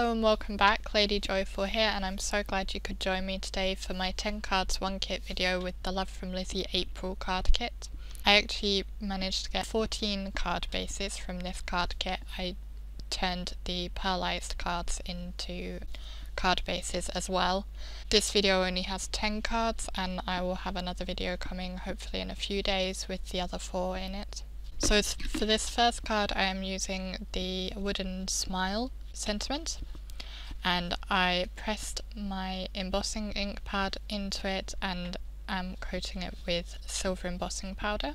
Hello and welcome back, Lady Joyful here, and I'm so glad you could join me today for my 10 cards 1 kit video with the Love From Lizi April card kit. I actually managed to get 14 card bases from this card kit. I turned the pearlized cards into card bases as well. This video only has 10 cards and I will have another video coming hopefully in a few days with the other 4 in it. So for this first card I am using the Wooden Smile sentiment, and I pressed my embossing ink pad into it and am coating it with silver embossing powder.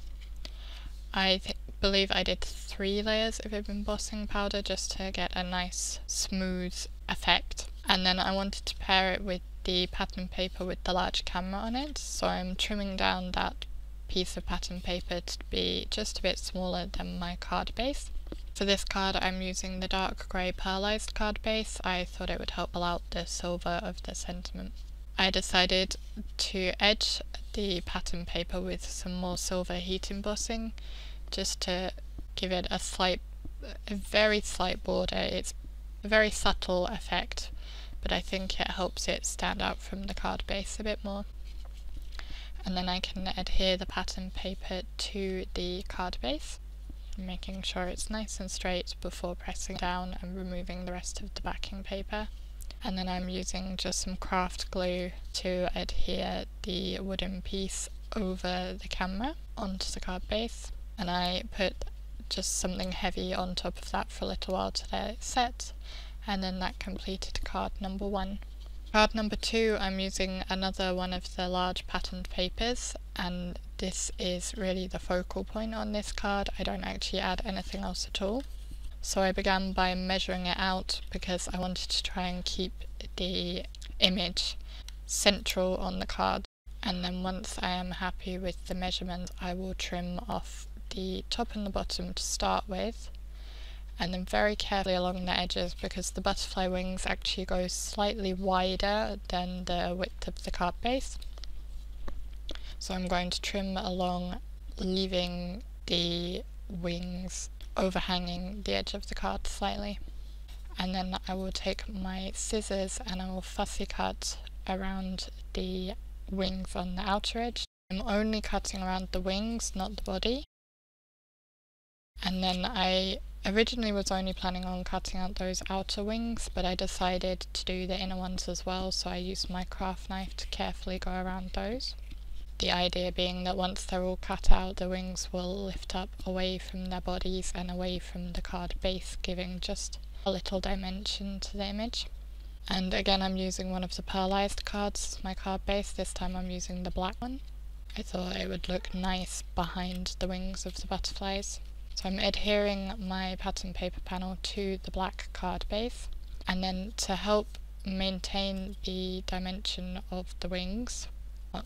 I believe I did 3 layers of embossing powder just to get a nice smooth effect, and then I wanted to pair it with the pattern paper with the large camera on it, so I'm trimming down that piece of pattern paper to be just a bit smaller than my card base. For this card I'm using the dark grey pearlized card base. I thought it would help pull out the silver of the sentiment. I decided to edge the pattern paper with some more silver heat embossing just to give it a very slight border. It's a very subtle effect, but I think it helps it stand out from the card base a bit more. And then I can adhere the pattern paper to the card base, making sure it's nice and straight before pressing down and removing the rest of the backing paper. And then I'm using just some craft glue to adhere the wooden piece over the camera onto the card base, and I put just something heavy on top of that for a little while to let it set, and then that completed card number 1. Card number 2, I'm using another one of the large patterned papers, and this is really the focal point on this card. I don't actually add anything else at all. So I began by measuring it out because I wanted to try and keep the image central on the card, and then once I am happy with the measurement I will trim off the top and the bottom to start with, and then very carefully along the edges because the butterfly wings actually go slightly wider than the width of the card base. So I'm going to trim along, leaving the wings overhanging the edge of the card slightly. And then I will take my scissors and I will fussy cut around the wings on the outer edge. I'm only cutting around the wings, not the body. And then I originally was only planning on cutting out those outer wings, but I decided to do the inner ones as well, so I used my craft knife to carefully go around those. The idea being that once they're all cut out, the wings will lift up away from their bodies and away from the card base, giving just a little dimension to the image. And again I'm using one of the pearlized cards as my card base. This time I'm using the black one. I thought it would look nice behind the wings of the butterflies. So I'm adhering my pattern paper panel to the black card base, and then to help maintain the dimension of the wings,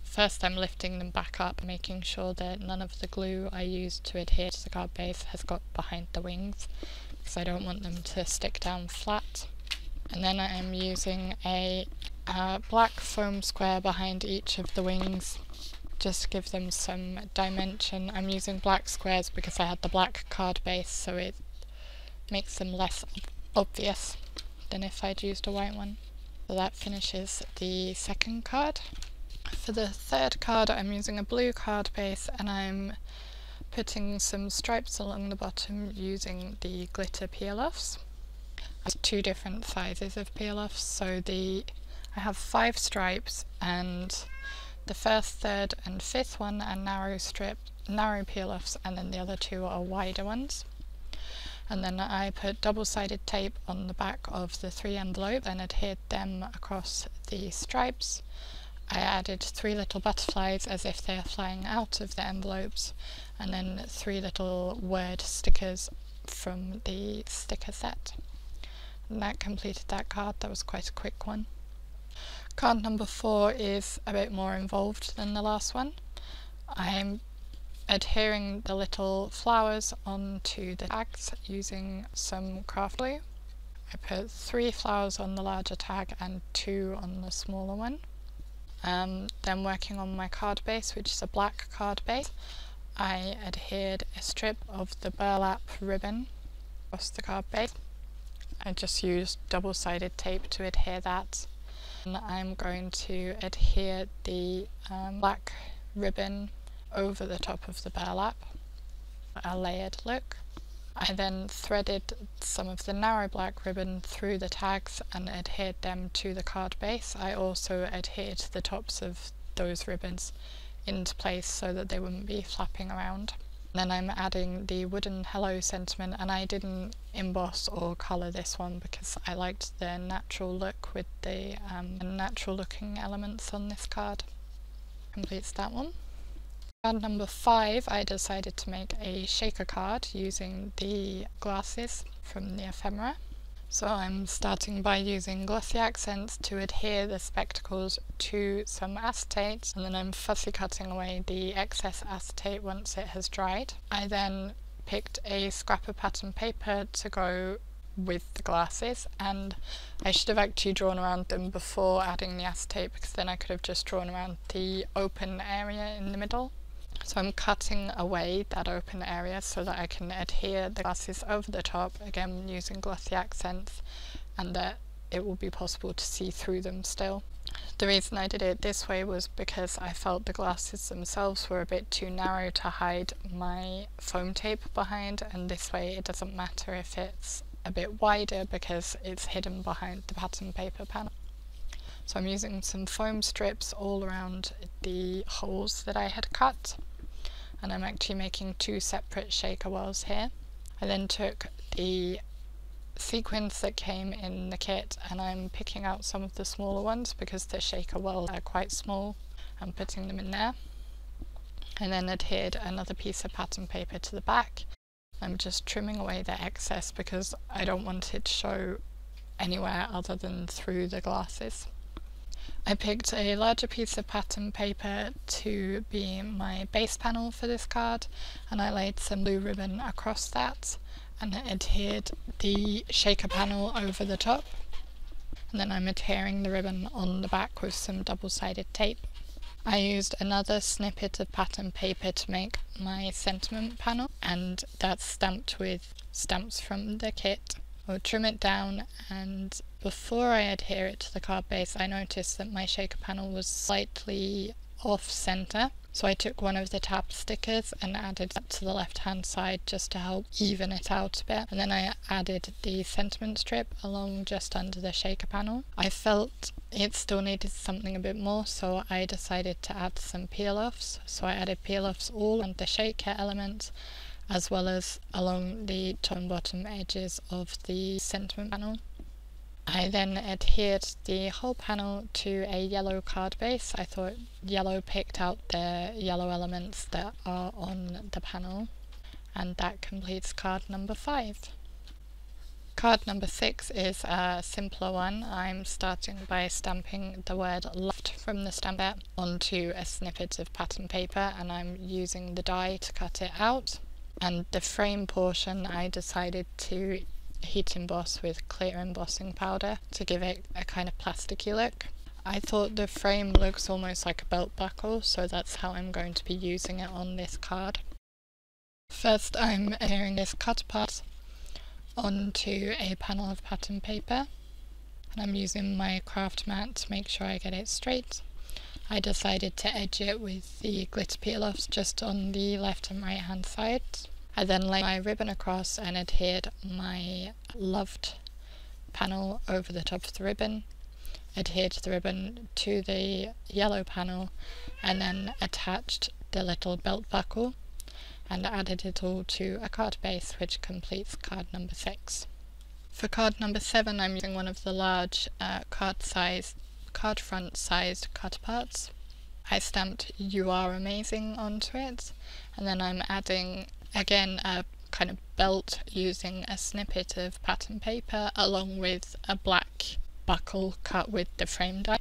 first I'm lifting them back up, making sure that none of the glue I used to adhere to the card base has got behind the wings, because I don't want them to stick down flat. And then I am using a black foam square behind each of the wings just to give them some dimension. I'm using black squares because I had the black card base, so it makes them less obvious than if I'd used a white one. So that finishes the second card. For the third card I'm using a blue card base and I'm putting some stripes along the bottom using the glitter peel-offs. I have 2 different sizes of peel-offs, so I have 5 stripes, and the first, third and fifth one are narrow peel-offs, and then the other 2 are wider ones. And then I put double-sided tape on the back of the 3 envelopes and adhered them across the stripes. I added 3 little butterflies as if they are flying out of the envelopes, and then 3 little word stickers from the sticker set. And that completed that card. That was quite a quick one. Card number 4 is a bit more involved than the last one. I'm adhering the little flowers onto the tags using some craft glue. I put 3 flowers on the larger tag and 2 on the smaller one. Then working on my card base, which is a black card base, I adhered a strip of the burlap ribbon across the card base. I just used double-sided tape to adhere that. And I'm going to adhere the black ribbon over the top of the burlap, a layered look. I then threaded some of the narrow black ribbon through the tags and adhered them to the card base. I also adhered the tops of those ribbons into place so that they wouldn't be flapping around. Then I'm adding the wooden hello sentiment, and I didn't emboss or colour this one because I liked the natural look with the natural looking elements on this card. Completes that one. Card number 5, I decided to make a shaker card using the glasses from the ephemera. So I'm starting by using glossy accents to adhere the spectacles to some acetate, and then I'm fussy cutting away the excess acetate once it has dried. I then picked a scrap of pattern paper to go with the glasses, and I should have actually drawn around them before adding the acetate, because then I could have just drawn around the open area in the middle. So I'm cutting away that open area so that I can adhere the glasses over the top, again using glossy accents, and that it will be possible to see through them still. The reason I did it this way was because I felt the glasses themselves were a bit too narrow to hide my foam tape behind, and this way it doesn't matter if it's a bit wider because it's hidden behind the pattern paper panel. So I'm using some foam strips all around the holes that I had cut, and I'm actually making 2 separate shaker wells here. I then took the sequins that came in the kit, and I'm picking out some of the smaller ones because the shaker wells are quite small, and putting them in there. And then adhered another piece of pattern paper to the back. I'm just trimming away the excess because I don't want it to show anywhere other than through the glasses. I picked a larger piece of pattern paper to be my base panel for this card, and I laid some blue ribbon across that and adhered the shaker panel over the top, and then I'm adhering the ribbon on the back with some double-sided tape. I used another snippet of pattern paper to make my sentiment panel, and that's stamped with stamps from the kit. I'll trim it down, and before I adhere it to the card base I noticed that my shaker panel was slightly off centre, so I took one of the tab stickers and added that to the left hand side just to help even it out a bit, and then I added the sentiment strip along just under the shaker panel. I felt it still needed something a bit more, so I decided to add some peel-offs, so I added peel-offs all on the shaker element as well as along the top and bottom edges of the sentiment panel. I then adhered the whole panel to a yellow card base. I thought yellow picked out the yellow elements that are on the panel, and that completes card number 5. Card number 6 is a simpler one. I'm starting by stamping the word left from the stamp onto a snippet of pattern paper, and I'm using the die to cut it out. And the frame portion I decided to heat emboss with clear embossing powder to give it a kind of plasticky look. I thought the frame looks almost like a belt buckle, so that's how I'm going to be using it on this card. First I'm adhering this cut part onto a panel of pattern paper, and I'm using my craft mat to make sure I get it straight. I decided to edge it with the glitter peel-offs just on the left and right hand sides. I then laid my ribbon across and adhered my loved panel over the top of the ribbon, adhered the ribbon to the yellow panel, and then attached the little belt buckle and added it all to a card base, which completes card number 6. For card number 7 I'm using one of the large card front sized cut parts. I stamped "You Are Amazing" onto it, and then I'm adding again a kind of belt using a snippet of pattern paper along with a black buckle cut with the frame die.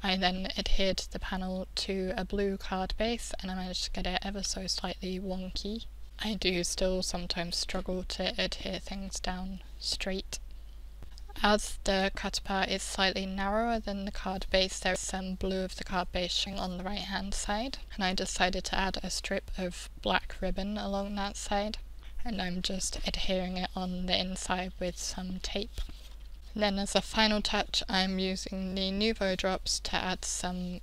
I then adhered the panel to a blue card base, and I managed to get it ever so slightly wonky. I do still sometimes struggle to adhere things down straight. As the cut part is slightly narrower than the card base, there is some blue of the card base showing on the right hand side, and I decided to add a strip of black ribbon along that side. and I'm just adhering it on the inside with some tape. Then as a final touch, I'm using the Nouveau drops to add some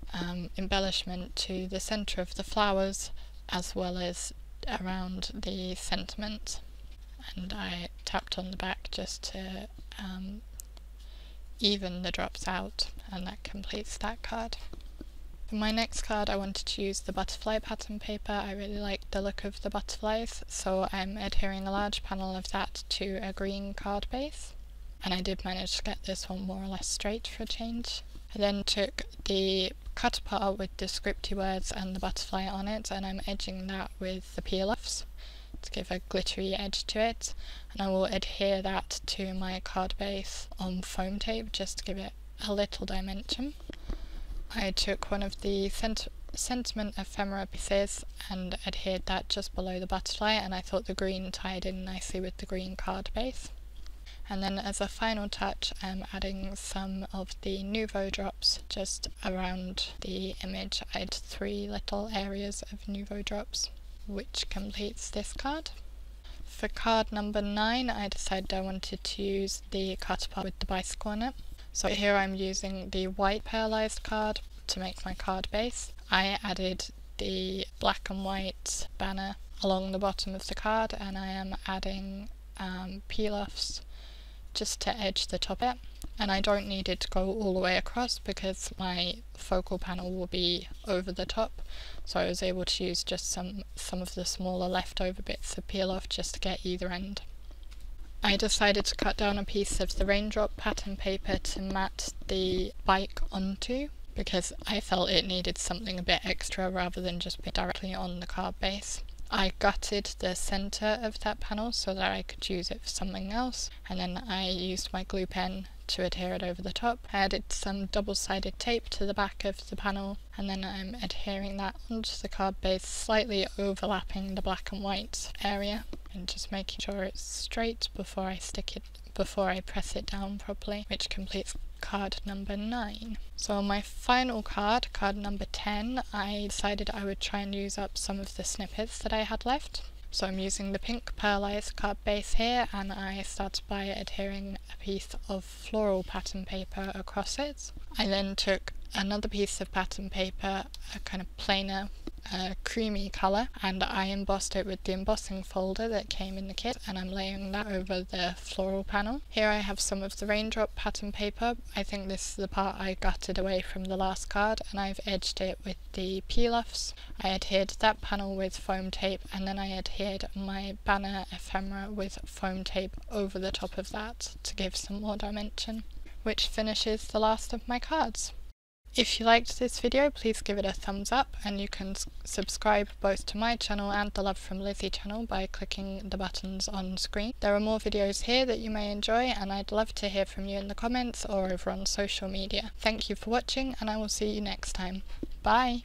embellishment to the centre of the flowers as well as around the sentiment. And I tapped on the back just to even the drops out, and that completes that card. For my next card, I wanted to use the butterfly pattern paper. I really liked the look of the butterflies, so I'm adhering a large panel of that to a green card base. And I did manage to get this one more or less straight for a change. I then took the cut apart with the scripty words and the butterfly on it, and I'm edging that with the peel-offs to give a glittery edge to it, and I will adhere that to my card base on foam tape just to give it a little dimension. I took one of the sentiment ephemera pieces and adhered that just below the butterfly, and I thought the green tied in nicely with the green card base. And then as a final touch, I'm adding some of the Nouveau drops just around the image. I had 3 little areas of Nouveau drops, which completes this card. For card number 9, I decided I wanted to use the cut apart with the bicycle on it. So here I'm using the white pearlized card to make my card base. I added the black and white banner along the bottom of the card, and I am adding peel-offs just to edge the top of it. And I don't need it to go all the way across because my focal panel will be over the top, so I was able to use just some of the smaller leftover bits of peel-off just to get either end. I decided to cut down a piece of the raindrop pattern paper to mat the bike onto because I felt it needed something a bit extra rather than just be directly on the card base. I gutted the centre of that panel so that I could use it for something else, and then I used my glue pen to adhere it over the top. I added some double-sided tape to the back of the panel, and then I'm adhering that onto the card base, slightly overlapping the black and white area, and just making sure it's straight before I press it down properly, which completes card number 9. So my final card, card number 10, I decided I would try and use up some of the snippets that I had left. So I'm using the pink pearlized card base here, and I started by adhering a piece of floral pattern paper across it. I then took another piece of pattern paper, a kind of plainer creamy colour, and I embossed it with the embossing folder that came in the kit, and I'm laying that over the floral panel. Here I have some of the raindrop pattern paper. I think this is the part I gutted away from the last card, and I've edged it with the peel-offs. I adhered that panel with foam tape, and then I adhered my banner ephemera with foam tape over the top of that to give some more dimension, which finishes the last of my cards. If you liked this video, please give it a thumbs up, and you can subscribe both to my channel and the Love From Lizi channel by clicking the buttons on screen. There are more videos here that you may enjoy, and I'd love to hear from you in the comments or over on social media. Thank you for watching, and I will see you next time. Bye!